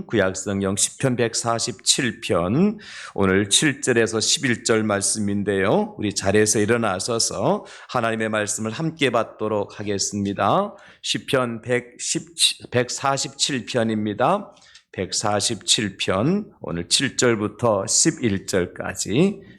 구약성경 시편 147편 오늘 7절에서 11절 말씀인데요. 우리 자리에서 일어나셔서 하나님의 말씀을 함께 받도록 하겠습니다. 시편 147편입니다. 147편 오늘 7절부터 11절까지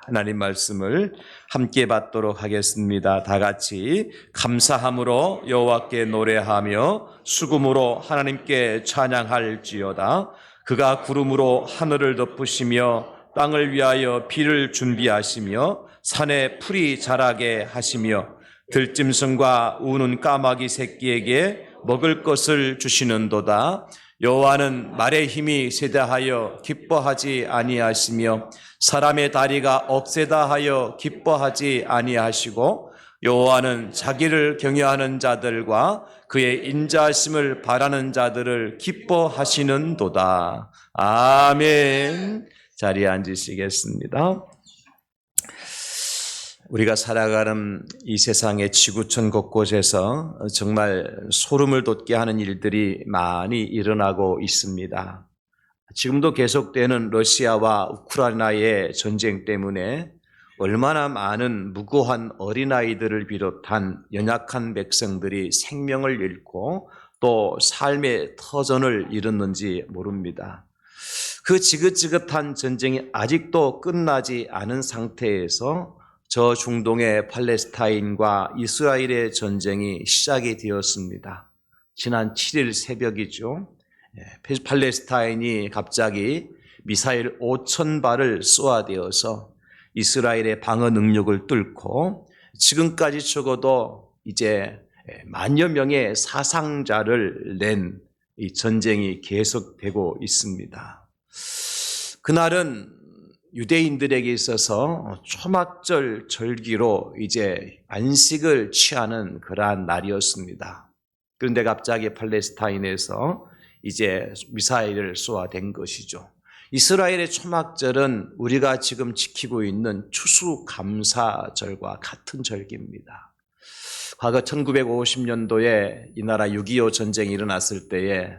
하나님 말씀을 함께 받도록 하겠습니다. 다 같이 감사함으로 여호와께 노래하며 수금으로 하나님께 찬양할지어다. 그가 구름으로 하늘을 덮으시며 땅을 위하여 비를 준비하시며 산에 풀이 자라게 하시며 들짐승과 우는 까마귀 새끼에게 먹을 것을 주시는도다. 여호와는 말의 힘이 세다하여 기뻐하지 아니하시며 사람의 다리가 억세다 하여 기뻐하지 아니하시고 여호와는 자기를 경외하는 자들과 그의 인자하심을 바라는 자들을 기뻐하시는도다. 아멘. 자리에 앉으시겠습니다. 우리가 살아가는 이 세상의 지구촌 곳곳에서 정말 소름을 돋게 하는 일들이 많이 일어나고 있습니다. 지금도 계속되는 러시아와 우크라이나의 전쟁 때문에 얼마나 많은 무고한 어린아이들을 비롯한 연약한 백성들이 생명을 잃고 또 삶의 터전을 잃었는지 모릅니다. 그 지긋지긋한 전쟁이 아직도 끝나지 않은 상태에서 저 중동의 팔레스타인과 이스라엘의 전쟁이 시작이 되었습니다. 지난 7일 새벽이죠. 팔레스타인이 갑자기 미사일 5,000발을 쏘아대어서 이스라엘의 방어 능력을 뚫고 지금까지 적어도 이제 만여 명의 사상자를 낸 이 전쟁이 계속되고 있습니다. 그날은 유대인들에게 있어서 초막절 절기로 이제 안식을 취하는 그러한 날이었습니다. 그런데 갑자기 팔레스타인에서 이제 미사일을 쏘아댄 것이죠. 이스라엘의 초막절은 우리가 지금 지키고 있는 추수감사절과 같은 절기입니다. 과거 1950년도에 이 나라 6.25 전쟁이 일어났을 때에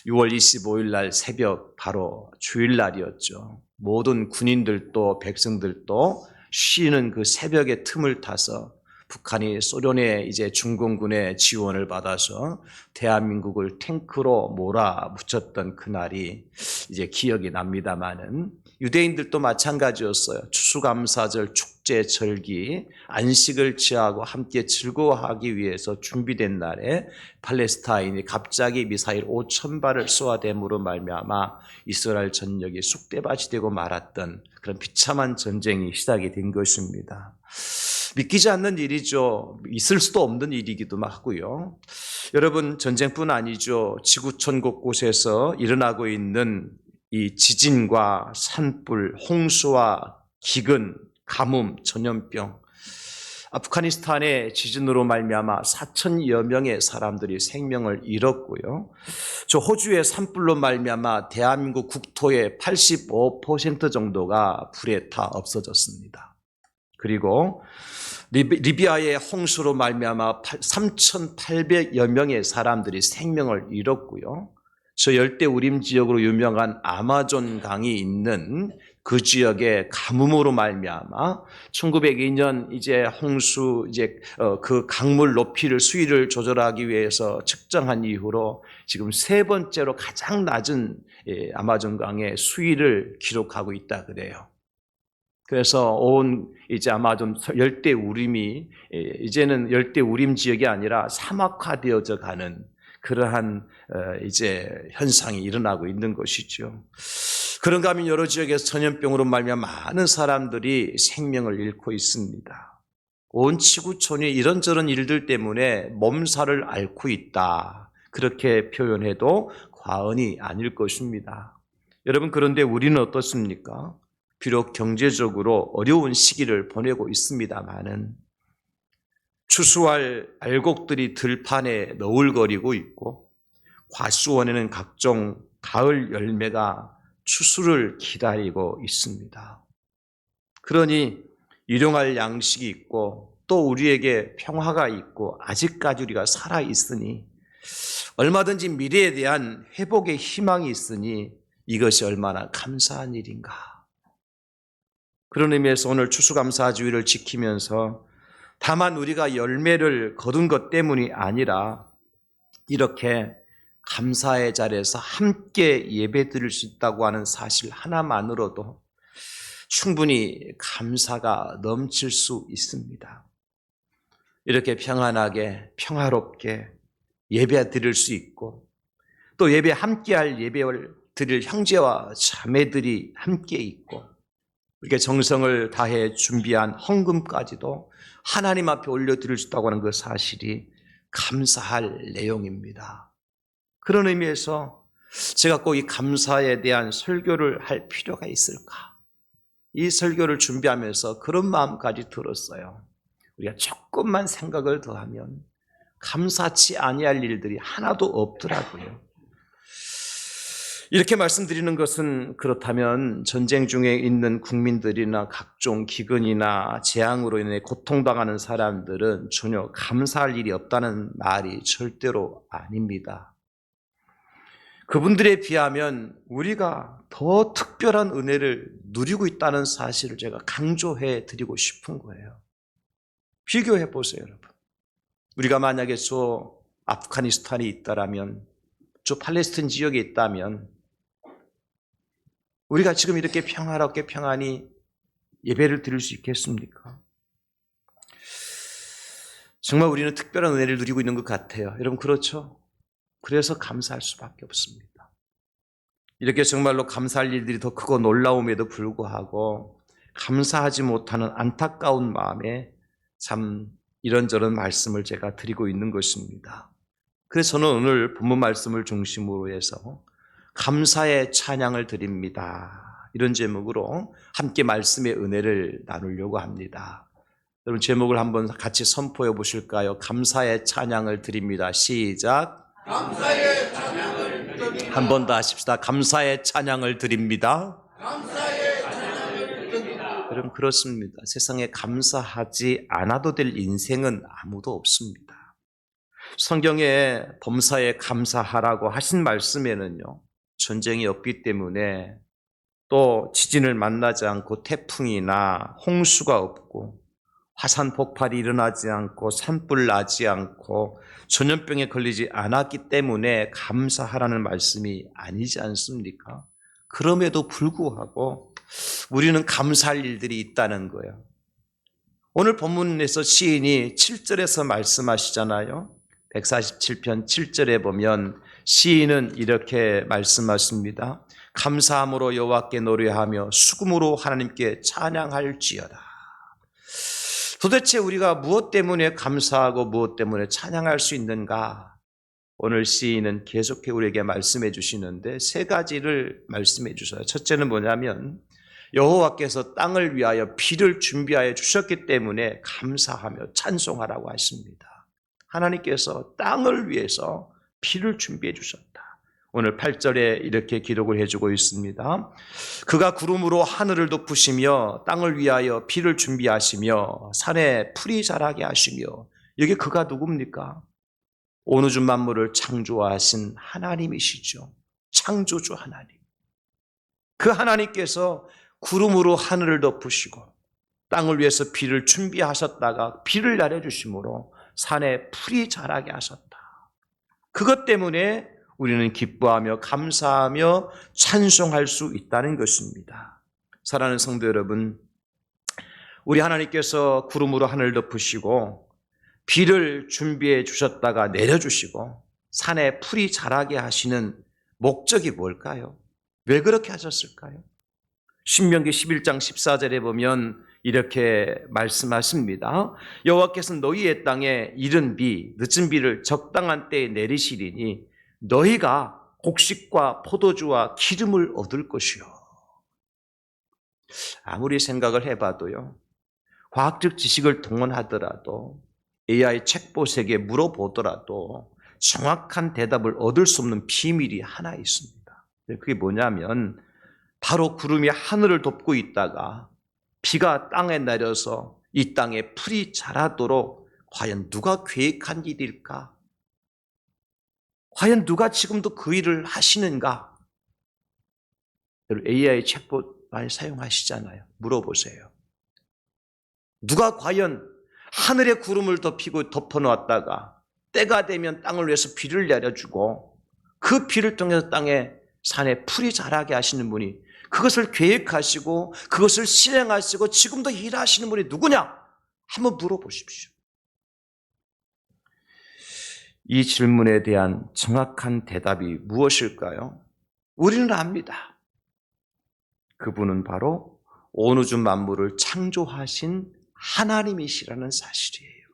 6월 25일 날 새벽 바로 주일날이었죠. 모든 군인들도 백성들도 쉬는 그 새벽의 틈을 타서 북한이 소련의 이제 중공군의 지원을 받아서 대한민국을 탱크로 몰아붙였던 그날이 이제 기억이 납니다마는 유대인들도 마찬가지였어요. 추수감사절 축제 절기 안식을 취하고 함께 즐거워하기 위해서 준비된 날에 팔레스타인이 갑자기 미사일 5,000발을 쏘아댐으로 말미암아 이스라엘 전역이 쑥대밭이 되고 말았던 그런 비참한 전쟁이 시작이 된 것입니다. 믿기지 않는 일이죠. 있을 수도 없는 일이기도 하고요. 여러분, 전쟁뿐 아니죠. 지구촌 곳곳에서 일어나고 있는 이 지진과 산불, 홍수와 기근, 가뭄, 전염병, 아프가니스탄의 지진으로 말미암아 4,000여 명의 사람들이 생명을 잃었고요. 저 호주의 산불로 말미암아 대한민국 국토의 85% 정도가 불에 타 없어졌습니다. 그리고 리비아의 홍수로 말미암아 3,800여 명의 사람들이 생명을 잃었고요. 저 열대 우림 지역으로 유명한 아마존 강이 있는 그 지역의 가뭄으로 말미암아 1902년 이제 홍수 그 강물 높이를 수위를 조절하기 위해서 측정한 이후로 지금 세 번째로 가장 낮은 아마존 강의 수위를 기록하고 있다 그래요. 그래서 온 이제 아마존 열대 우림이 이제는 열대 우림 지역이 아니라 사막화되어져 가는 그러한 이제 현상이 일어나고 있는 것이죠. 그런가 하면 여러 지역에서 전염병으로 말미암아 많은 사람들이 생명을 잃고 있습니다. 온 지구촌이 이런저런 일들 때문에 몸살을 앓고 있다. 그렇게 표현해도 과언이 아닐 것입니다. 여러분, 그런데 우리는 어떻습니까? 비록 경제적으로 어려운 시기를 보내고 있습니다마는 추수할 알곡들이 들판에 너울거리고 있고 과수원에는 각종 가을 열매가 추수를 기다리고 있습니다. 그러니 일용할 양식이 있고 또 우리에게 평화가 있고 아직까지 우리가 살아있으니 얼마든지 미래에 대한 회복의 희망이 있으니 이것이 얼마나 감사한 일인가. 그런 의미에서 오늘 추수감사주의를 지키면서 다만 우리가 열매를 거둔 것 때문이 아니라 이렇게 감사의 자리에서 함께 예배드릴 수 있다고 하는 사실 하나만으로도 충분히 감사가 넘칠 수 있습니다. 이렇게 평안하게 평화롭게 예배 드릴 수 있고 또 예배 함께할 예배를 드릴 형제와 자매들이 함께 있고 이렇게 정성을 다해 준비한 헌금까지도 하나님 앞에 올려드릴 수 있다고 하는 그 사실이 감사할 내용입니다. 그런 의미에서 제가 꼭 이 감사에 대한 설교를 할 필요가 있을까? 이 설교를 준비하면서 그런 마음까지 들었어요. 우리가 조금만 생각을 더하면 감사치 아니할 일들이 하나도 없더라고요. 이렇게 말씀드리는 것은 그렇다면 전쟁 중에 있는 국민들이나 각종 기근이나 재앙으로 인해 고통당하는 사람들은 전혀 감사할 일이 없다는 말이 절대로 아닙니다. 그분들에 비하면 우리가 더 특별한 은혜를 누리고 있다는 사실을 제가 강조해 드리고 싶은 거예요. 비교해 보세요, 여러분. 우리가 만약에 저 아프가니스탄에 있다라면, 저 팔레스타인 지역에 있다면 우리가 지금 이렇게 평화롭게 평안히 예배를 드릴 수 있겠습니까? 정말 우리는 특별한 은혜를 누리고 있는 것 같아요. 여러분 그렇죠? 그래서 감사할 수밖에 없습니다. 이렇게 정말로 감사할 일들이 더 크고 놀라움에도 불구하고 감사하지 못하는 안타까운 마음에 참 이런저런 말씀을 제가 드리고 있는 것입니다. 그래서 저는 오늘 본문 말씀을 중심으로 해서 감사의 찬양을 드립니다. 이런 제목으로 함께 말씀의 은혜를 나누려고 합니다. 여러분 제목을 한번 같이 선포해 보실까요? 감사의 찬양을 드립니다. 시작. 감사의 찬양을 드립니다. 한 번 더 하십시다. 감사의 찬양을 드립니다. 감사의 찬양을 드립니다. 여러분 그렇습니다. 세상에 감사하지 않아도 될 인생은 아무도 없습니다. 성경에 범사에 감사하라고 하신 말씀에는요. 전쟁이 없기 때문에 또 지진을 만나지 않고 태풍이나 홍수가 없고 화산 폭발이 일어나지 않고 산불 나지 않고 전염병에 걸리지 않았기 때문에 감사하라는 말씀이 아니지 않습니까? 그럼에도 불구하고 우리는 감사할 일들이 있다는 거예요. 오늘 본문에서 시인이 7절에서 말씀하시잖아요. 147편 7절에 보면 시인은 이렇게 말씀하십니다. 감사함으로 여호와께 노래하며 수금으로 하나님께 찬양할지어다. 도대체 우리가 무엇 때문에 감사하고 무엇 때문에 찬양할 수 있는가? 오늘 시인은 계속해 우리에게 말씀해 주시는데 세 가지를 말씀해 주셔요. 첫째는 뭐냐면 여호와께서 땅을 위하여 비를 준비하여 주셨기 때문에 감사하며 찬송하라고 하십니다. 하나님께서 땅을 위해서 비를 준비해 주셨다. 오늘 8절에 이렇게 기록을 해주고 있습니다. 그가 구름으로 하늘을 덮으시며 땅을 위하여 비를 준비하시며 산에 풀이 자라게 하시며 여기 그가 누굽니까? 온 우주 만물을 창조하신 하나님이시죠. 창조주 하나님. 그 하나님께서 구름으로 하늘을 덮으시고 땅을 위해서 비를 준비하셨다가 비를 내려주심으로 산에 풀이 자라게 하셨다. 그것 때문에 우리는 기뻐하며 감사하며 찬송할 수 있다는 것입니다. 사랑하는 성도 여러분, 우리 하나님께서 구름으로 하늘을 덮으시고 비를 준비해 주셨다가 내려주시고 산에 풀이 자라게 하시는 목적이 뭘까요? 왜 그렇게 하셨을까요? 신명기 11장 14절에 보면 이렇게 말씀하십니다. 여호와께서 너희의 땅에 이른 비, 늦은 비를 적당한 때에 내리시리니 너희가 곡식과 포도주와 기름을 얻을 것이요. 아무리 생각을 해봐도요. 과학적 지식을 동원하더라도 AI 챗봇에게 물어보더라도 정확한 대답을 얻을 수 없는 비밀이 하나 있습니다. 그게 뭐냐면 바로 구름이 하늘을 덮고 있다가 비가 땅에 내려서 이 땅에 풀이 자라도록 과연 누가 계획한 일일까? 과연 누가 지금도 그 일을 하시는가? 여러분 AI 챗봇 많이 사용하시잖아요. 물어보세요. 누가 과연 하늘의 구름을 덮어놓았다가 때가 되면 땅을 위해서 비를 내려주고 그 비를 통해서 땅에 산에 풀이 자라게 하시는 분이, 그것을 계획하시고 그것을 실행하시고 지금도 일하시는 분이 누구냐? 한번 물어보십시오. 이 질문에 대한 정확한 대답이 무엇일까요? 우리는 압니다. 그분은 바로 온 우주 만물을 창조하신 하나님이시라는 사실이에요.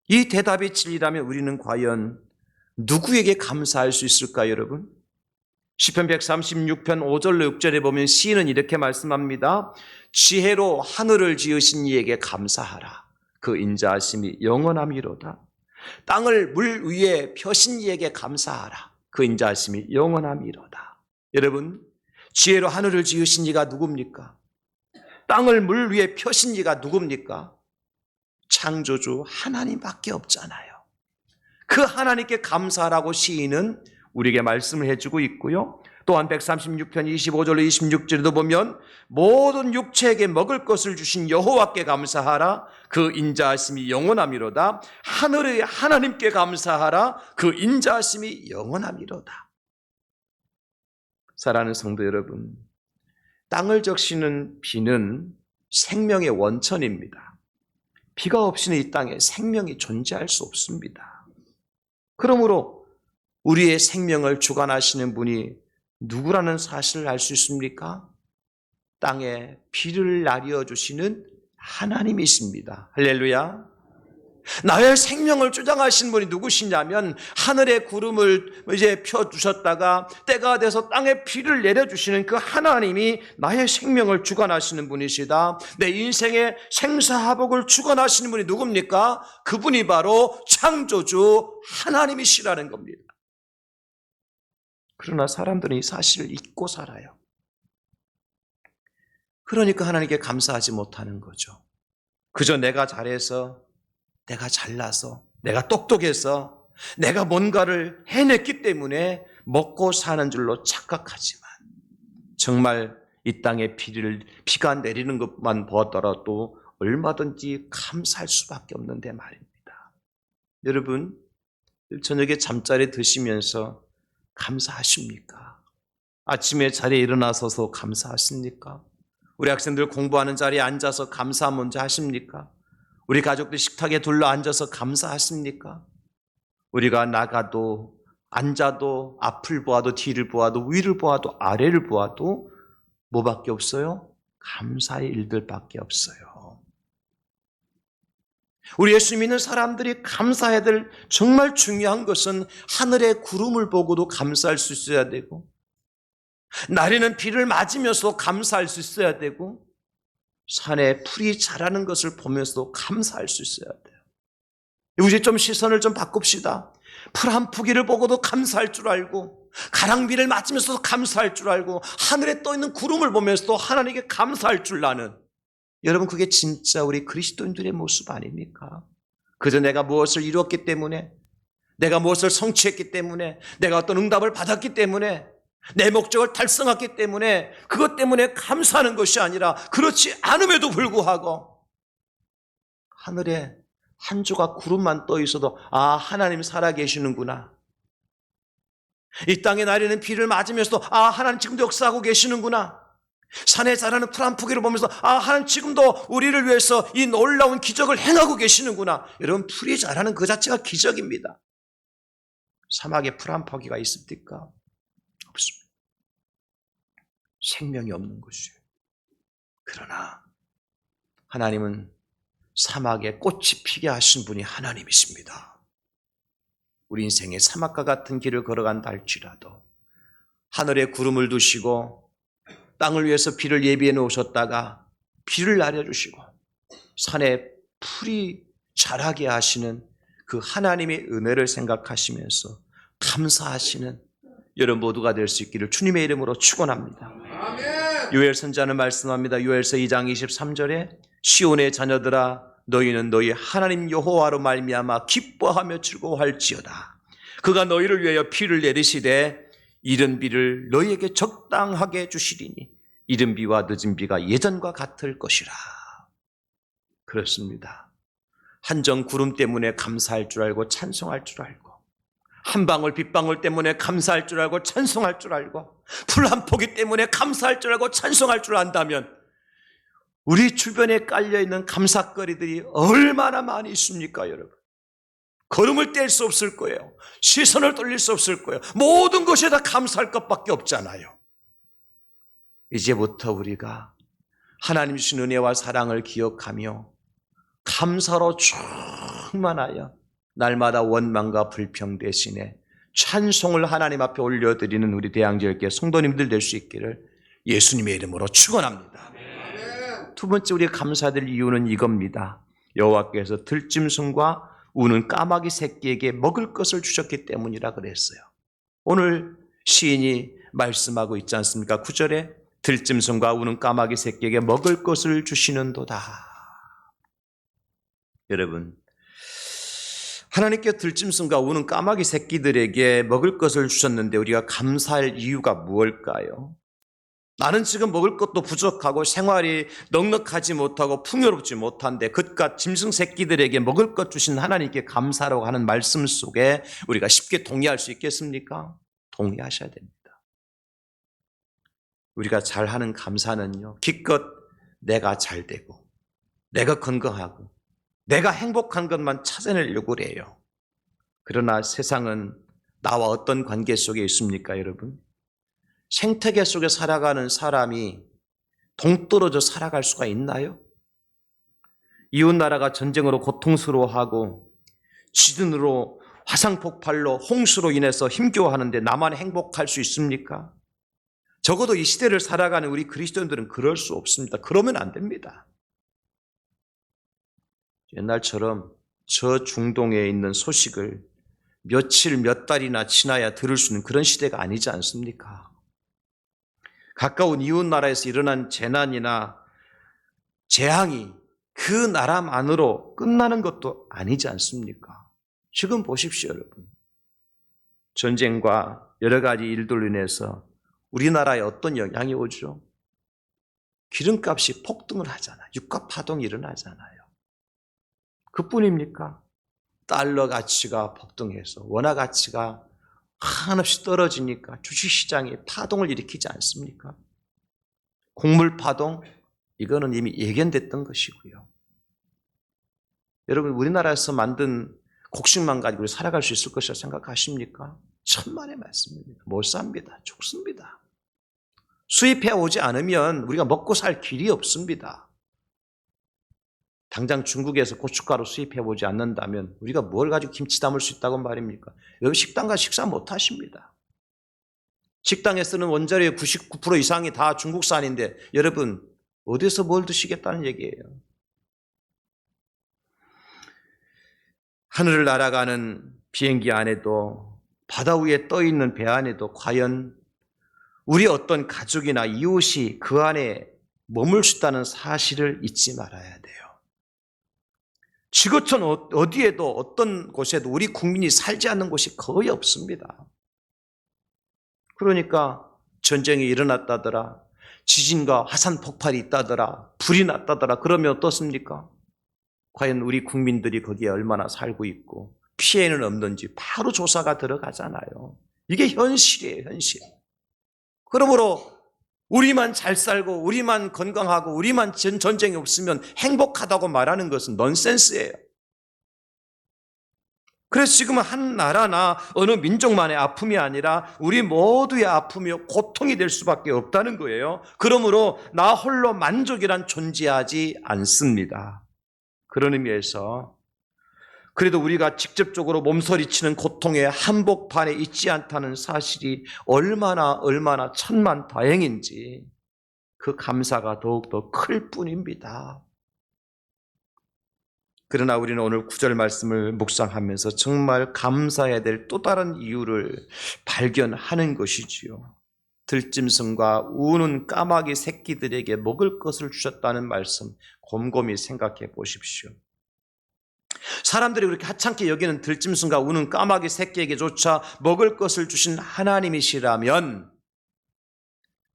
이 대답이 진리라면 우리는 과연 누구에게 감사할 수 있을까요, 여러분? 시편 136편 5절로 6절에 보면 시인은 이렇게 말씀합니다. 지혜로 하늘을 지으신 이에게 감사하라. 그 인자하심이 영원함이로다. 땅을 물 위에 펴신 이에게 감사하라. 그 인자하심이 영원함이로다. 여러분, 지혜로 하늘을 지으신 이가 누굽니까? 땅을 물 위에 펴신 이가 누굽니까? 창조주 하나님밖에 없잖아요. 그 하나님께 감사하라고 시인은 우리에게 말씀을 해주고 있고요. 또한 136편 25절로 26절에도 보면 모든 육체에게 먹을 것을 주신 여호와께 감사하라. 그 인자하심이 영원함이로다. 하늘의 하나님께 감사하라. 그 인자하심이 영원함이로다. 사랑하는 성도 여러분, 땅을 적시는 비는 생명의 원천입니다. 비가 없이는 이 땅에 생명이 존재할 수 없습니다. 그러므로 우리의 생명을 주관하시는 분이 누구라는 사실을 알 수 있습니까? 땅에 비를 내려주시는 하나님이십니다. 할렐루야. 나의 생명을 주장하시는 분이 누구시냐면 하늘의 구름을 이제 펴주셨다가 때가 돼서 땅에 비를 내려주시는 그 하나님이 나의 생명을 주관하시는 분이시다. 내 인생의 생사화복을 주관하시는 분이 누굽니까? 그분이 바로 창조주 하나님이시라는 겁니다. 그러나 사람들은 이 사실을 잊고 살아요. 그러니까 하나님께 감사하지 못하는 거죠. 그저 내가 잘해서, 내가 잘나서, 내가 똑똑해서, 내가 뭔가를 해냈기 때문에 먹고 사는 줄로 착각하지만 정말 이 땅에 비가 내리는 것만 보았더라도 얼마든지 감사할 수밖에 없는데 말입니다. 여러분, 저녁에 잠자리 드시면서 감사하십니까? 아침에 자리에 일어나서서 감사하십니까? 우리 학생들 공부하는 자리에 앉아서 감사 먼저 하십니까? 우리 가족들 식탁에 둘러 앉아서 감사하십니까? 우리가 나가도 앉아도 앞을 보아도 뒤를 보아도 위를 보아도 아래를 보아도 뭐밖에 없어요? 감사의 일들밖에 없어요. 우리 예수 믿는 사람들이 감사해야 될 정말 중요한 것은 하늘의 구름을 보고도 감사할 수 있어야 되고, 내리는 비를 맞으면서도 감사할 수 있어야 되고, 산에 풀이 자라는 것을 보면서도 감사할 수 있어야 돼요. 이제 좀 시선을 좀 바꿉시다. 풀 한 포기를 보고도 감사할 줄 알고, 가랑비를 맞으면서도 감사할 줄 알고, 하늘에 떠있는 구름을 보면서도 하나님께 감사할 줄 아는, 여러분, 그게 진짜 우리 그리스도인들의 모습 아닙니까? 그저 내가 무엇을 이루었기 때문에, 내가 무엇을 성취했기 때문에, 내가 어떤 응답을 받았기 때문에, 내 목적을 달성했기 때문에, 그것 때문에 감사하는 것이 아니라, 그렇지 않음에도 불구하고 하늘에 한 조각 구름만 떠 있어도 아, 하나님 살아계시는구나. 이 땅에 내리는 비를 맞으면서도 아, 하나님 지금도 역사하고 계시는구나. 산에 자라는 풀 한 포기를 보면서 아, 하나님 지금도 우리를 위해서 이 놀라운 기적을 행하고 계시는구나. 여러분, 풀이 자라는 그 자체가 기적입니다. 사막에 풀 한 포기가 있습니까? 없습니다. 생명이 없는 것이에요. 그러나 하나님은 사막에 꽃이 피게 하신 분이 하나님이십니다. 우리 인생의 사막과 같은 길을 걸어간다 할지라도 하늘에 구름을 두시고 땅을 위해서 비를 예비해 놓으셨다가 비를 내려주시고 산에 풀이 자라게 하시는 그 하나님의 은혜를 생각하시면서 감사하시는 여러분 모두가 될 수 있기를 주님의 이름으로 축원합니다. 요엘 선지자는 말씀합니다. 요엘서 2장 23절에 시온의 자녀들아, 너희는 너희 하나님 여호와로 말미암아 기뻐하며 즐거워할지어다. 그가 너희를 위하여 비를 내리시되 이른 비를 너희에게 적당하게 주시리니 이른 비와 늦은 비가 예전과 같을 것이라. 그렇습니다. 한 정 구름 때문에 감사할 줄 알고 찬송할 줄 알고, 한 방울 빗방울 때문에 감사할 줄 알고 찬송할 줄 알고, 풀 한 포기 때문에 감사할 줄 알고 찬송할 줄 안다면 우리 주변에 깔려있는 감사거리들이 얼마나 많이 있습니까, 여러분? 걸음을 뗄 수 없을 거예요. 시선을 돌릴 수 없을 거예요. 모든 것에 다 감사할 것밖에 없잖아요. 이제부터 우리가 하나님 주신 은혜와 사랑을 기억하며 감사로 충만하여 날마다 원망과 불평 대신에 찬송을 하나님 앞에 올려드리는 우리 대양지역교회 성도님들 될 수 있기를 예수님의 이름으로 축원합니다. 두 번째 우리가 감사드릴 이유는 이겁니다. 여호와께서 들짐승과 우는 까마귀 새끼에게 먹을 것을 주셨기 때문이라 그랬어요. 오늘 시인이 말씀하고 있지 않습니까? 9절에 들짐승과 우는 까마귀 새끼에게 먹을 것을 주시는도다. 여러분, 하나님께 들짐승과 우는 까마귀 새끼들에게 먹을 것을 주셨는데 우리가 감사할 이유가 무엇일까요? 나는 지금 먹을 것도 부족하고 생활이 넉넉하지 못하고 풍요롭지 못한데 그깟 짐승 새끼들에게 먹을 것 주신 하나님께 감사라고 하는 말씀 속에 우리가 쉽게 동의할 수 있겠습니까? 동의하셔야 됩니다. 우리가 잘하는 감사는요, 기껏 내가 잘 되고 내가 건강하고 내가 행복한 것만 찾아내려고 그래요. 그러나 세상은 나와 어떤 관계 속에 있습니까, 여러분? 생태계 속에 살아가는 사람이 동떨어져 살아갈 수가 있나요? 이웃나라가 전쟁으로 고통스러워하고 지진으로 화산폭발로 홍수로 인해서 힘겨워하는데 나만 행복할 수 있습니까? 적어도 이 시대를 살아가는 우리 그리스도인들은 그럴 수 없습니다. 그러면 안 됩니다. 옛날처럼 저 중동에 있는 소식을 며칠 몇 달이나 지나야 들을 수 있는 그런 시대가 아니지 않습니까? 가까운 이웃나라에서 일어난 재난이나 재앙이 그 나라만으로 끝나는 것도 아니지 않습니까? 지금 보십시오, 여러분. 전쟁과 여러 가지 일들로 인해서 우리나라에 어떤 영향이 오죠? 기름값이 폭등을 하잖아요. 유가 파동이 일어나잖아요. 그뿐입니까? 달러 가치가 폭등해서 원화 가치가 한없이 떨어지니까 주식시장에 파동을 일으키지 않습니까? 곡물 파동, 이거는 이미 예견됐던 것이고요. 여러분, 우리나라에서 만든 곡식만 가지고 살아갈 수 있을 것이라 생각하십니까? 천만의 말씀입니다. 못 삽니다. 죽습니다. 수입해 오지 않으면 우리가 먹고 살 길이 없습니다. 당장 중국에서 고춧가루 수입해 오지 않는다면 우리가 뭘 가지고 김치 담을 수 있다고 말입니까? 여기 식당 가 식사 못 하십니다. 식당에 쓰는 원자료의 99% 이상이 다 중국산인데 여러분 어디서 뭘 드시겠다는 얘기예요. 하늘을 날아가는 비행기 안에도 바다 위에 떠 있는 배 안에도 과연 우리 어떤 가족이나 이웃이 그 안에 머물 수 있다는 사실을 잊지 말아야 돼요. 지구촌 어디에도 어떤 곳에도 우리 국민이 살지 않는 곳이 거의 없습니다. 그러니까 전쟁이 일어났다더라, 지진과 화산 폭발이 있다더라, 불이 났다더라, 그러면 어떻습니까? 과연 우리 국민들이 거기에 얼마나 살고 있고 피해는 없는지 바로 조사가 들어가잖아요. 이게 현실이에요, 현실. 그러므로 우리만 잘 살고 우리만 건강하고 우리만 전쟁이 없으면 행복하다고 말하는 것은 넌센스예요. 그래서 지금은 한 나라나 어느 민족만의 아픔이 아니라 우리 모두의 아픔이요 고통이 될 수밖에 없다는 거예요. 그러므로 나 홀로 만족이란 존재하지 않습니다. 그런 의미에서 그래도 우리가 직접적으로 몸서리치는 고통의 한복판에 있지 않다는 사실이 얼마나 천만다행인지 그 감사가 더욱더 클 뿐입니다. 그러나 우리는 오늘 9절 말씀을 묵상하면서 정말 감사해야 될 또 다른 이유를 발견하는 것이지요. 들짐승과 우는 까마귀 새끼들에게 먹을 것을 주셨다는 말씀 곰곰이 생각해 보십시오. 사람들이 그렇게 하찮게 여기는 들짐승과 우는 까마귀 새끼에게조차 먹을 것을 주신 하나님이시라면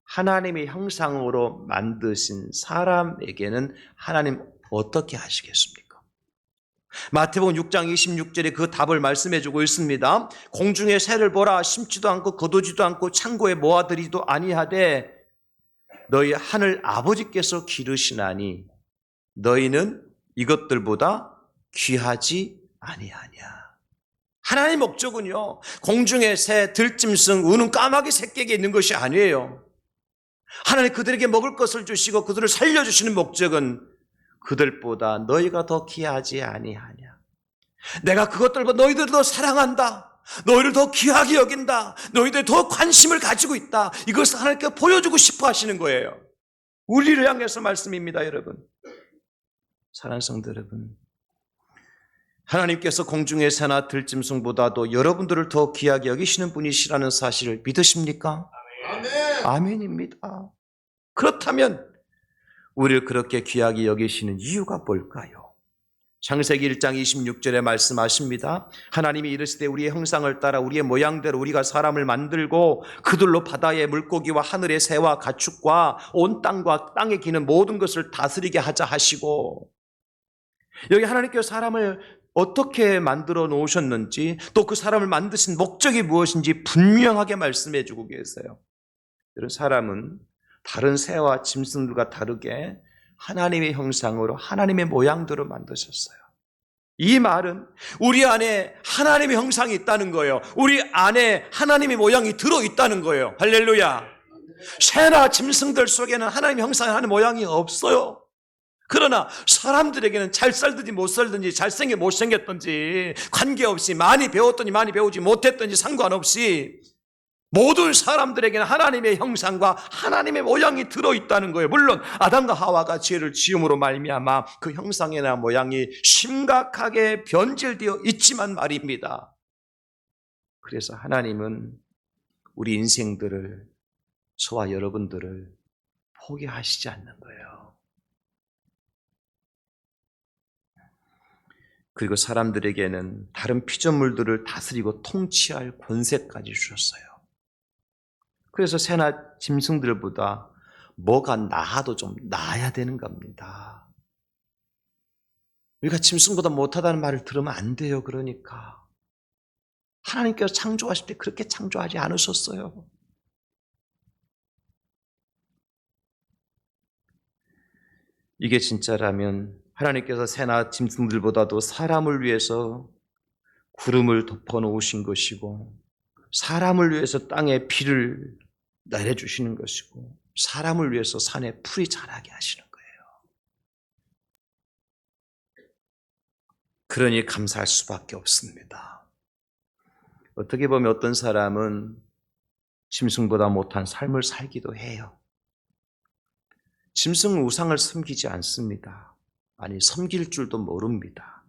하나님의 형상으로 만드신 사람에게는 하나님 어떻게 하시겠습니까? 마태복음 6장 26절에 그 답을 말씀해 주고 있습니다. 공중의 새를 보라, 심지도 않고 거두지도 않고 창고에 모아들이도 아니하되 너희 하늘 아버지께서 기르시나니 너희는 이것들보다 귀하지 아니하냐. 하나님의 목적은요, 공중의 새, 들짐승, 우는 까마귀 새끼에게 있는 것이 아니에요. 하나님 그들에게 먹을 것을 주시고 그들을 살려주시는 목적은 그들보다 너희가 더 귀하지 아니하냐. 내가 그것들보다 너희들을 더 사랑한다. 너희를 더 귀하게 여긴다. 너희들이 더 관심을 가지고 있다. 이것을 하나님께 보여주고 싶어 하시는 거예요. 우리를 향해서 말씀입니다, 여러분. 사랑하는 성도 여러분, 하나님께서 공중의 새나 들짐승보다도 여러분들을 더 귀하게 여기시는 분이시라는 사실을 믿으십니까? 아멘. 아멘입니다. 그렇다면 우리를 그렇게 귀하게 여기시는 이유가 뭘까요? 창세기 1장 26절에 말씀하십니다. 하나님이 이르시되 우리의 형상을 따라 우리의 모양대로 우리가 사람을 만들고 그들로 바다의 물고기와 하늘의 새와 가축과 온 땅과 땅에 기는 모든 것을 다스리게 하자 하시고, 여기 하나님께서 사람을 어떻게 만들어 놓으셨는지 또 그 사람을 만드신 목적이 무엇인지 분명하게 말씀해 주고 계세요. 이런 사람은 다른 새와 짐승들과 다르게 하나님의 형상으로 하나님의 모양대로 만드셨어요. 이 말은 우리 안에 하나님의 형상이 있다는 거예요. 우리 안에 하나님의 모양이 들어있다는 거예요. 할렐루야. 새나 짐승들 속에는 하나님의 형상이 하는 모양이 없어요. 그러나 사람들에게는 잘 살든지 못 살든지 잘생겨 못생겼든지 관계없이 많이 배웠든지 많이 배우지 못했든지 상관없이 모든 사람들에게는 하나님의 형상과 하나님의 모양이 들어있다는 거예요. 물론 아담과 하와가 죄를 지음으로 말미암아 그 형상이나 모양이 심각하게 변질되어 있지만 말입니다. 그래서 하나님은 우리 인생들을, 저와 여러분들을 포기하시지 않는 거예요. 그리고 사람들에게는 다른 피조물들을 다스리고 통치할 권세까지 주셨어요. 그래서 새나 짐승들보다 뭐가 나아도 좀 나아야 되는 겁니다. 우리가 짐승보다 못하다는 말을 들으면 안 돼요. 그러니까 하나님께서 창조하실 때 그렇게 창조하지 않으셨어요. 이게 진짜라면 하나님께서 새나 짐승들보다도 사람을 위해서 구름을 덮어 놓으신 것이고, 사람을 위해서 땅에 비를 내려주시는 것이고, 사람을 위해서 산에 풀이 자라게 하시는 거예요. 그러니 감사할 수밖에 없습니다. 어떻게 보면 어떤 사람은 짐승보다 못한 삶을 살기도 해요. 짐승은 우상을 섬기지 않습니다. 아니, 섬길 줄도 모릅니다.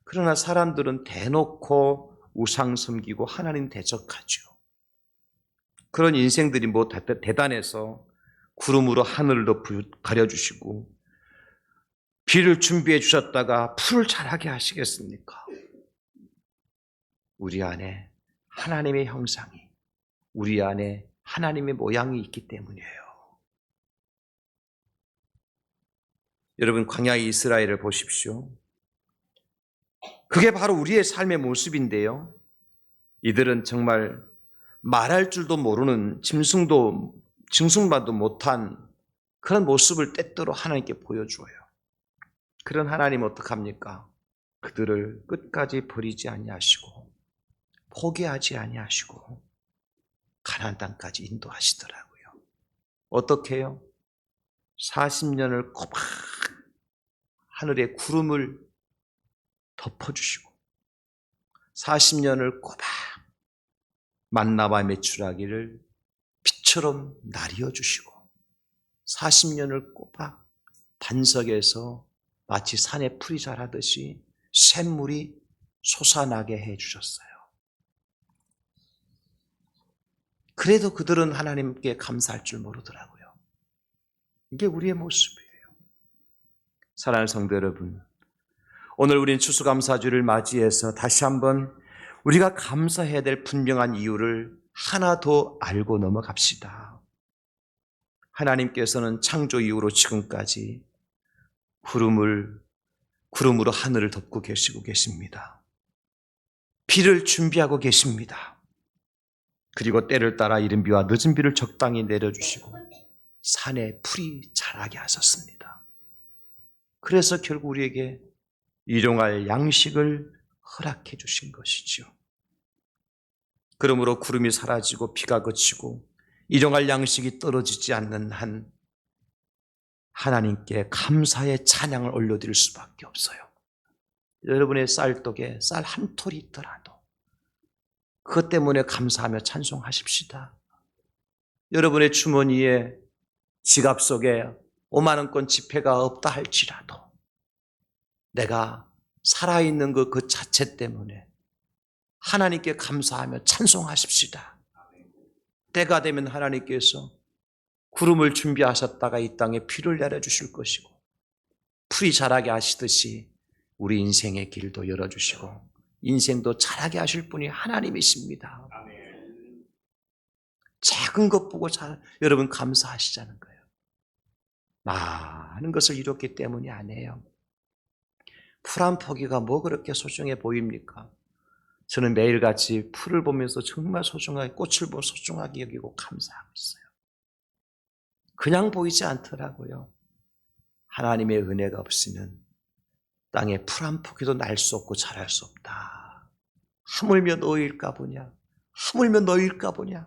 그러나 사람들은 대놓고 우상 섬기고 하나님 대적하죠. 그런 인생들이 뭐 대단해서 구름으로 하늘을 가려주시고 비를 준비해 주셨다가 풀을 자라게 하시겠습니까? 우리 안에 하나님의 형상이, 우리 안에 하나님의 모양이 있기 때문이에요. 여러분, 광야의 이스라엘을 보십시오. 그게 바로 우리의 삶의 모습인데요. 이들은 정말 말할 줄도 모르는 짐승만도 못한 그런 모습을 때때로 하나님께 보여주어요. 그런 하나님 어떡합니까? 그들을 끝까지 버리지 아니하시고 포기하지 아니하시고 가나안 땅까지 인도하시더라고요. 어떻게 해요? 40년을 꼬박 하늘에 구름을 덮어주시고 40년을 꼬박 만나와 메추라기를 빛처럼 나뉘어주시고 40년을 꼬박 반석에서 마치 산에 풀이 자라듯이 샘물이 솟아나게 해주셨어요. 그래도 그들은 하나님께 감사할 줄 모르더라고요. 이게 우리의 모습이에요. 사랑하는 성도 여러분, 오늘 우린 추수감사주를 맞이해서 다시 한번 우리가 감사해야 될 분명한 이유를 하나 더 알고 넘어갑시다. 하나님께서는 창조 이후로 지금까지 구름으로 하늘을 덮고 계시고 계십니다. 비를 준비하고 계십니다. 그리고 때를 따라 이른 비와 늦은 비를 적당히 내려주시고 산에 풀이 자라게 하셨습니다. 그래서 결국 우리에게 일용할 양식을 허락해 주신 것이죠. 그러므로 구름이 사라지고 비가 그치고 일용할 양식이 떨어지지 않는 한 하나님께 감사의 찬양을 올려드릴 수밖에 없어요. 여러분의 쌀떡에 쌀 한 톨이 있더라도 그것 때문에 감사하며 찬송하십시다. 여러분의 주머니에 지갑 속에 5만 원권 지폐가 없다 할지라도 내가 살아있는 그 자체 때문에 하나님께 감사하며 찬송하십시다. 때가 되면 하나님께서 구름을 준비하셨다가 이 땅에 비를 내려주실 것이고 풀이 자라게 하시듯이 우리 인생의 길도 열어주시고 인생도 자라게 하실 분이 하나님이십니다. 작은 것 보고 여러분 감사하시자는 거예요. 많은 것을 이뤘기 때문이 아니에요. 풀 한 포기가 뭐 그렇게 소중해 보입니까? 저는 매일같이 풀을 보면서 정말 소중하게, 꽃을 보면 소중하게 여기고 감사하고 있어요. 그냥 보이지 않더라고요. 하나님의 은혜가 없이는 땅에 풀 한 포기도 날 수 없고 자랄 수 없다. 하물며 너희일까 보냐? 하물며 너희일까 보냐?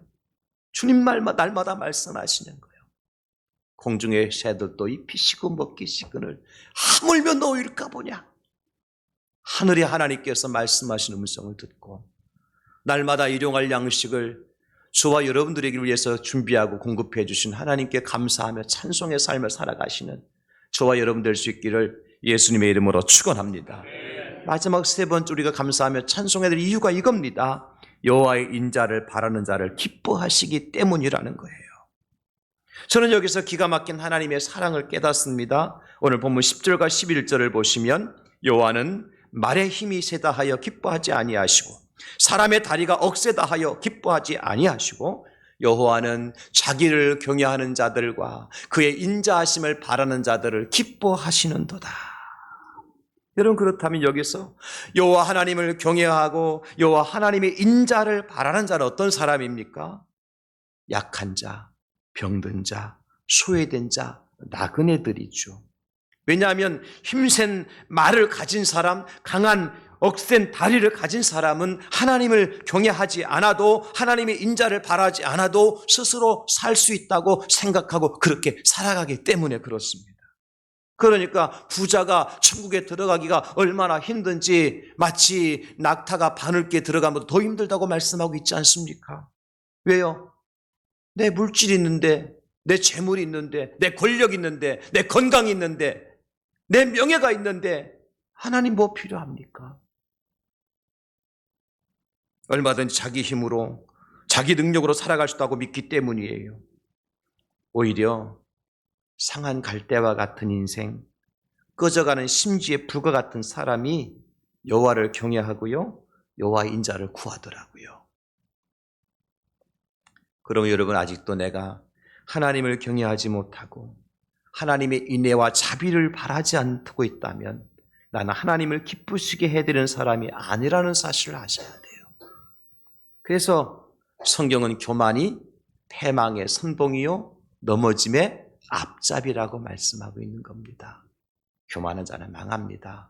주님 날마다 말씀하시는 거예요. 공중의 새들도 잎이 시고 먹기 시그늘 하물며 너희일까 보냐? 하늘의 하나님께서 말씀하시는 음성을 듣고 날마다 일용할 양식을 저와 여러분들에게 위해서 준비하고 공급해 주신 하나님께 감사하며 찬송의 삶을 살아가시는 저와 여러분 될 수 있기를 예수님의 이름으로 축원합니다. 마지막 세 번째 우리가 감사하며 찬송해야 될 이유가 이겁니다. 여호와의 인자를 바라는 자를 기뻐하시기 때문이라는 거예요. 저는 여기서 기가 막힌 하나님의 사랑을 깨닫습니다. 오늘 본문 10절과 11절을 보시면 여호와는 말의 힘이 세다 하여 기뻐하지 아니하시고 사람의 다리가 억세다 하여 기뻐하지 아니하시고 여호와는 자기를 경외하는 자들과 그의 인자하심을 바라는 자들을 기뻐하시는도다. 여러분 그렇다면 여기서 여호와 하나님을 경외하고 여호와 하나님의 인자를 바라는 자는 어떤 사람입니까? 약한 자, 병든 자, 소외된 자, 나그네들이죠. 왜냐하면 힘센 말을 가진 사람, 강한 억센 다리를 가진 사람은 하나님을 경외하지 않아도 하나님의 인자를 바라지 않아도 스스로 살 수 있다고 생각하고 그렇게 살아가기 때문에 그렇습니다. 그러니까 부자가 천국에 들어가기가 얼마나 힘든지 마치 낙타가 바늘기에 들어가면 더 힘들다고 말씀하고 있지 않습니까? 왜요? 내 물질이 있는데, 내 재물이 있는데, 내 권력이 있는데, 내 건강이 있는데, 내 명예가 있는데 하나님 뭐 필요합니까? 얼마든지 자기 힘으로 자기 능력으로 살아갈 수 있다고 믿기 때문이에요. 오히려 상한 갈대와 같은 인생, 꺼져가는 심지의 불과 같은 사람이 여호와를 경외하고요 여호와의 인자를 구하더라고요. 그럼 여러분 아직도 내가 하나님을 경외하지 못하고 하나님의 인애와 자비를 바라지 않고 있다면 나는 하나님을 기쁘시게 해드리는 사람이 아니라는 사실을 아셔야 돼요. 그래서 성경은 교만이 패망의 선봉이요 넘어짐의 앞잡이라고 말씀하고 있는 겁니다. 교만한 자는 망합니다.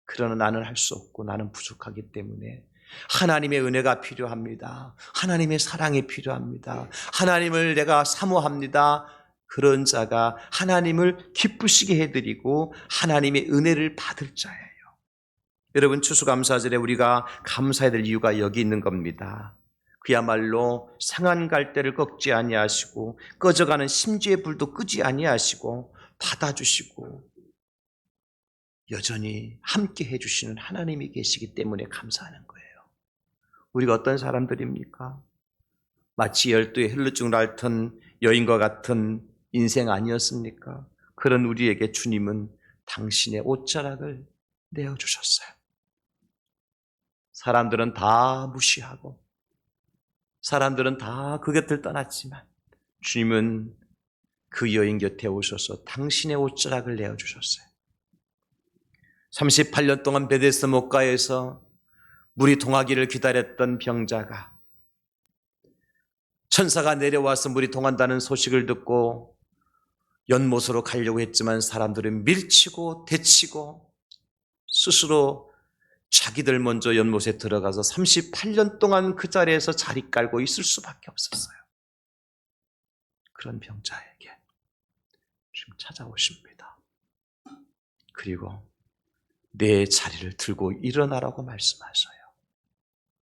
그러나 나는 할 수 없고 나는 부족하기 때문에 하나님의 은혜가 필요합니다. 하나님의 사랑이 필요합니다. 하나님을 내가 사모합니다. 그런 자가 하나님을 기쁘시게 해드리고 하나님의 은혜를 받을 자예요. 여러분 추수감사절에 우리가 감사해야 될 이유가 여기 있는 겁니다. 그야말로 상한 갈대를 꺾지 아니하시고 꺼져가는 심지의 불도 끄지 아니하시고 받아주시고 여전히 함께 해주시는 하나님이 계시기 때문에 감사하는 거예요. 우리가 어떤 사람들입니까? 마치 열두의 헬루증을 앓던 여인과 같은 인생 아니었습니까? 그런 우리에게 주님은 당신의 옷자락을 내어주셨어요. 사람들은 다 무시하고 사람들은 다 그 곁을 떠났지만 주님은 그 여인 곁에 오셔서 당신의 옷자락을 내어주셨어요. 38년 동안 베데스다 목가에서 물이 통하기를 기다렸던 병자가 천사가 내려와서 물이 통한다는 소식을 듣고 연못으로 가려고 했지만 사람들은 밀치고 대치고 스스로 자기들 먼저 연못에 들어가서 38년 동안 그 자리에서 자리 깔고 있을 수밖에 없었어요. 그런 병자에게 지금 찾아오십니다. 그리고 내 자리를 들고 일어나라고 말씀하셔요.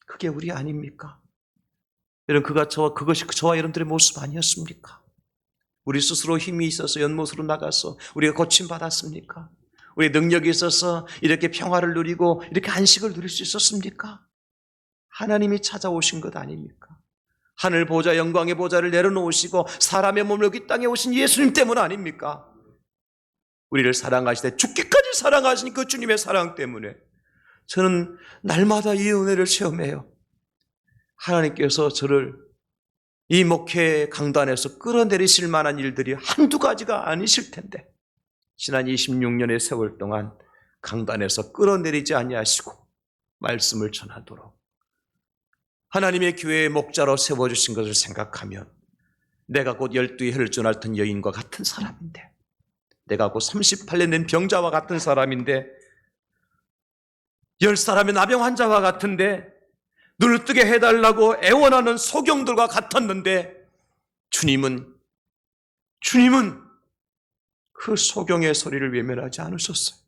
그게 우리 아닙니까? 여러분, 그것이 저와 여러분들의 모습 아니었습니까? 우리 스스로 힘이 있어서 연못으로 나가서 우리가 고침받았습니까? 우리 능력이 있어서 이렇게 평화를 누리고 이렇게 안식을 누릴 수 있었습니까? 하나님이 찾아오신 것 아닙니까? 하늘 보좌, 영광의 보좌를 내려놓으시고 사람의 몸을 여기 땅에 오신 예수님 때문 아닙니까? 우리를 사랑하시되 죽기까지 사랑하신 그 주님의 사랑 때문에 저는 날마다 이 은혜를 체험해요. 하나님께서 저를 이 목회 강단에서 끌어내리실 만한 일들이 한두 가지가 아니실 텐데 지난 26년의 세월 동안 강단에서 끌어내리지 아니하시고 말씀을 전하도록 하나님의 교회의 목자로 세워주신 것을 생각하면 내가 곧 12의 혈전 앓던 여인과 같은 사람인데 내가 곧 38년 된 병자와 같은 사람인데 10사람의 나병 환자와 같은데 눈을 뜨게 해달라고 애원하는 소경들과 같았는데 주님은 그 소경의 소리를 외면하지 않으셨어요.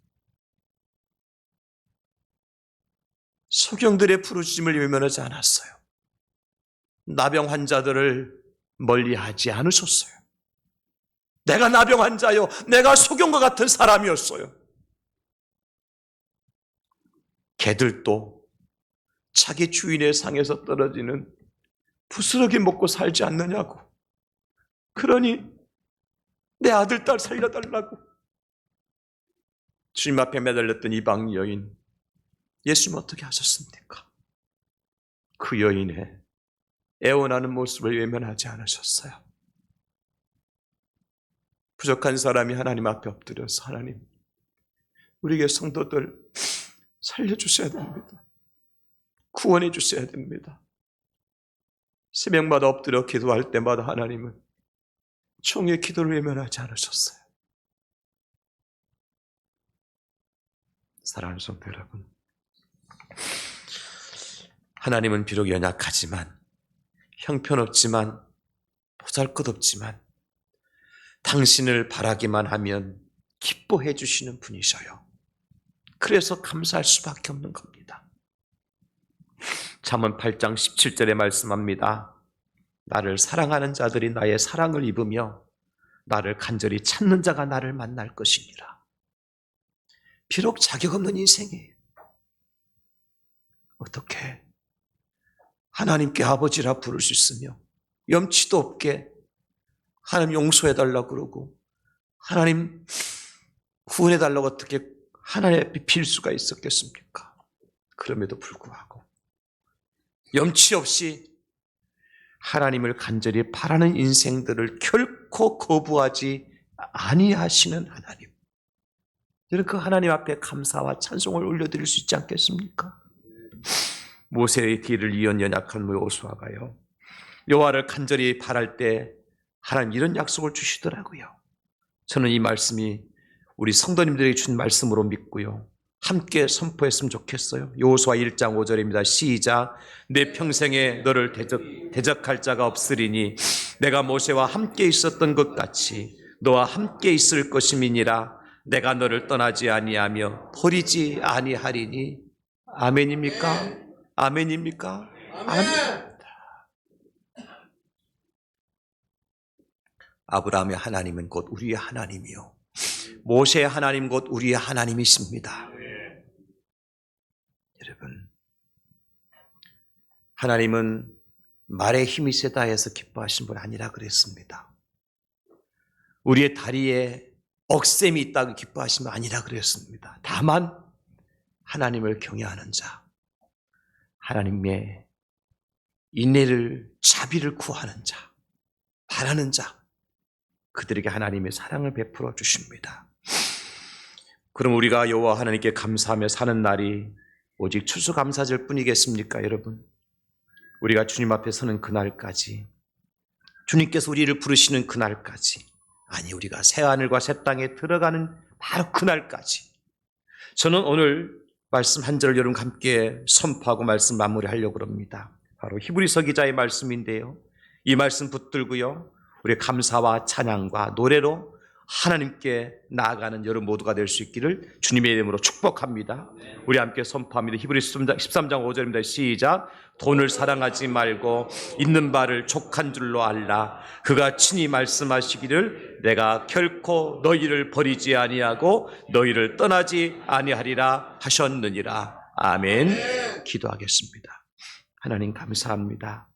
소경들의 부르짖음을 외면하지 않았어요. 나병 환자들을 멀리하지 않으셨어요. 내가 나병 환자요, 내가 소경과 같은 사람이었어요. 개들도 자기 주인의 상에서 떨어지는 부스러기 먹고 살지 않느냐고. 그러니 내 아들, 딸 살려달라고. 주님 앞에 매달렸던 이방 여인, 예수님 어떻게 하셨습니까? 그 여인의 애원하는 모습을 외면하지 않으셨어요. 부족한 사람이 하나님 앞에 엎드려서 하나님, 우리에게 성도들 살려주셔야 됩니다. 구원해 주셔야 됩니다. 새벽마다 엎드려 기도할 때마다 하나님은 종의 기도를 외면하지 않으셨어요. 사랑하는 성도 여러분, 하나님은 비록 연약하지만 형편없지만 보잘것없지만 당신을 바라기만 하면 기뻐해 주시는 분이셔요. 그래서 감사할 수밖에 없는 겁니다. 잠언 8장 17절에 말씀합니다. 나를 사랑하는 자들이 나의 사랑을 입으며 나를 간절히 찾는 자가 나를 만날 것이니라. 비록 자격 없는 인생이에요. 어떻게 하나님께 아버지라 부를 수 있으며 염치도 없게 하나님 용서해달라고 그러고 하나님 구원해달라고 어떻게 하나님 앞에 빌 수가 있었겠습니까? 그럼에도 불구하고 염치 없이 하나님을 간절히 바라는 인생들을 결코 거부하지 아니하시는 하나님. 여러분, 그 하나님 앞에 감사와 찬송을 올려드릴 수 있지 않겠습니까? 모세의 길을 이은 연약한 여호수아가요, 여호와를 간절히 바랄 때 하나님 이런 약속을 주시더라고요. 저는 이 말씀이 우리 성도님들에게 준 말씀으로 믿고요, 함께 선포했으면 좋겠어요. 여호수아 1장 5절입니다. 시작. 내 평생에 너를 대적할 자가 없으리니 내가 모세와 함께 있었던 것 같이 너와 함께 있을 것임이니라. 내가 너를 떠나지 아니하며 버리지 아니하리니. 아멘입니까? 아멘입니까? 아멘. 아브라함의 하나님은 곧 우리의 하나님이요, 모세의 하나님 곧 우리의 하나님이십니다. 여러분, 하나님은 말에 힘이 세다 해서 기뻐하신 분 아니라 그랬습니다. 우리의 다리에 억셈이 있다고 기뻐하신 분 아니라 그랬습니다. 다만 하나님을 경외하는 자, 하나님의 인내를, 자비를 구하는 자, 바라는 자, 그들에게 하나님의 사랑을 베풀어 주십니다. 그럼 우리가 여호와 하나님께 감사하며 사는 날이 오직 추수감사절 뿐이겠습니까, 여러분? 우리가 주님 앞에 서는 그날까지, 주님께서 우리를 부르시는 그날까지, 아니 우리가 새하늘과 새 땅에 들어가는 바로 그날까지, 저는 오늘 말씀 한 절을 여러분과 함께 선포하고 말씀 마무리하려고 합니다. 바로 히브리서 기자의 말씀인데요, 이 말씀 붙들고요, 우리 감사와 찬양과 노래로 하나님께 나아가는 여러분 모두가 될 수 있기를 주님의 이름으로 축복합니다. 우리 함께 선포합니다. 히브리서 13장 5절입니다. 시작. 돈을 사랑하지 말고 있는 바를 족한 줄로 알라. 그가 친히 말씀하시기를 내가 결코 너희를 버리지 아니하고 너희를 떠나지 아니하리라 하셨느니라. 아멘. 기도하겠습니다. 하나님 감사합니다.